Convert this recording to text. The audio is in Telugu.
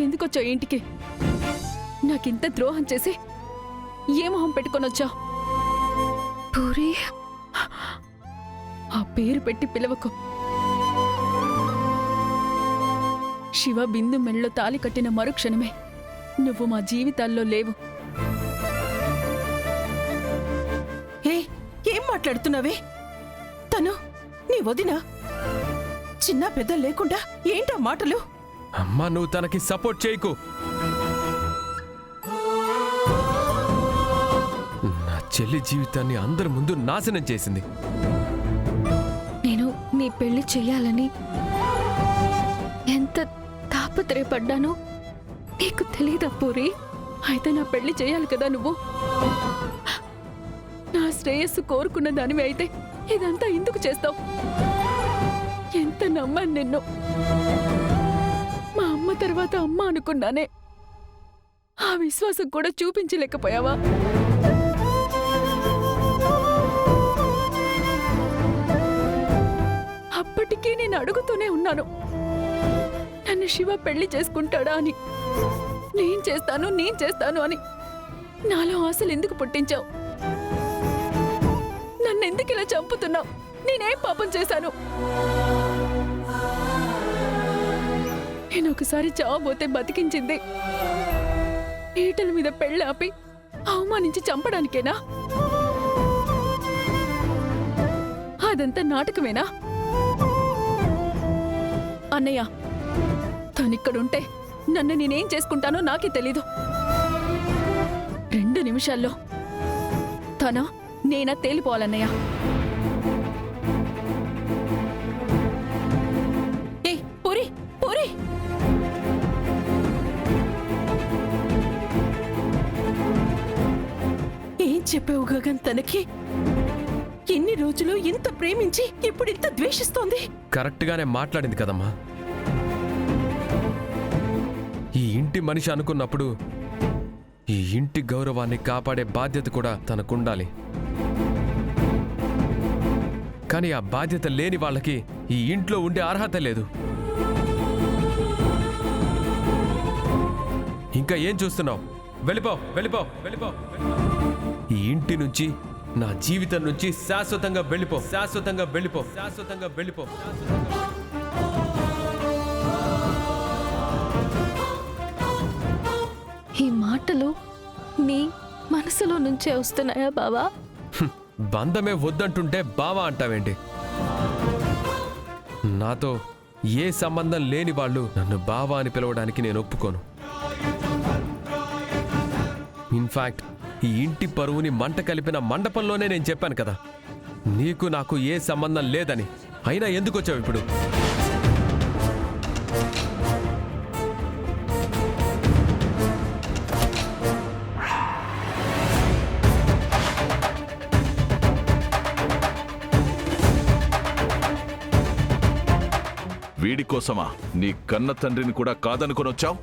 ఎందుకొచ్చా ఇంటికి? నాకింత ద్రోహం చేసి ఏ మొహం పెట్టుకొనొచ్చా? పూరి, ఆ పేరు పెట్టి పిలవకు. శివ బిందు మెళ్ళలో తాలి కట్టిన మరుక్షణమే నువ్వు మా జీవితాల్లో లేవు. ఏం మాట్లాడుతున్నావే? తను నీ వదినా? చిన్న పెద్ద లేకుండా ఏంటా మాటలు? అమ్మా, నువ్వు తనకి సపోర్ట్ చేయకు. నా చెల్లి జీవితాన్ని అందరి ముందు నాశనం చేసింది. నేను నీ పెళ్లి చెయ్యాలని ఎంత తాపత్రయపడ్డానో నీకు తెలీదా పూరి? అయితే నా పెళ్లి చేయాలి కదా నువ్వు. నా శ్రేయస్సు కోరుకున్న దానివి అయితే ఇదంతా ఎందుకు చేస్తావు? ఎంత నమ్మాను నిన్ను. మా అమ్మ తర్వాత అమ్మ అనుకున్నానే. ఆ విశ్వాసం కూడా చూపించలేకపోయావా? అప్పటికీ నేను అడుగుతూనే ఉన్నాను, నన్ను శివ పెళ్లి చేసుకుంటాడా అని. నేను చేస్తాను అని. నాలో ఆశలు ఎందుకు పుట్టించావు? నన్నెందుకు ఇలా చంపుతున్నావు? నేనేం పాపం చేశాను? నేను ఒకసారి చావబోతే బతికించింది ఈటల మీద పెళ్లి ఆపి అవమానించి చంపడానికేనా? అదంతా నాటకమేనా? అన్నయ్య, తనిక్కడుంటే నన్ను నేనేం చేసుకుంటానో నాకే తెలీదు. 2 నిమిషాల్లో తన నేనా తేలిపోవాలన్నయ్య. పూరి, పూరి, ఏం చెప్పావు గగన్ తనకి? ఎన్ని రోజులు ఇంత ప్రేమించి ఇప్పుడు ఇంత ద్వేషిస్తోంది? కరెక్ట్ గానే మాట్లాడింది కదమ్మా. ఈ ఇంటి మనిషి అనుకున్నప్పుడు ఈ ఇంటి గౌరవాన్ని కాపాడే బాధ్యత కూడా తనకుండాలి. కానీ ఆ బాధ్యత లేని వాళ్ళకి ఈ ఇంట్లో ఉండే అర్హత లేదు. ఇంకా ఏం చూస్తున్నావు? వెళ్ళిపో, వెళ్ళిపో, వెళ్ళిపో. ఈ ఇంటి నుంచి, నా జీవితం నుంచి శాశ్వతంగా వెళ్ళిపో, శాశ్వతంగా వెళ్ళిపో, శాశ్వతంగా వెళ్ళిపో. ఈ మాటలు నీ మనసులో నుంచే వస్తున్నాయా బావా? బంధమే వద్దంటుంటే బావా అంటావేంటి? నాతో ఏ సంబంధం లేని వాళ్ళు నన్ను బావా అని పిలవడానికి నేను ఒప్పుకోను. ఇన్ఫాక్ట్ ఈ ఇంటి పరువుని మంట కలిపిన మండపంలోనే నేను చెప్పాను కదా, నీకు నాకు ఏ సంబంధం లేదని. అయినా ఎందుకు వచ్చావు ఇప్పుడు? వీడి కోసమా నీ కన్న తండ్రిని కూడా కాదనుకొనొచ్చావు?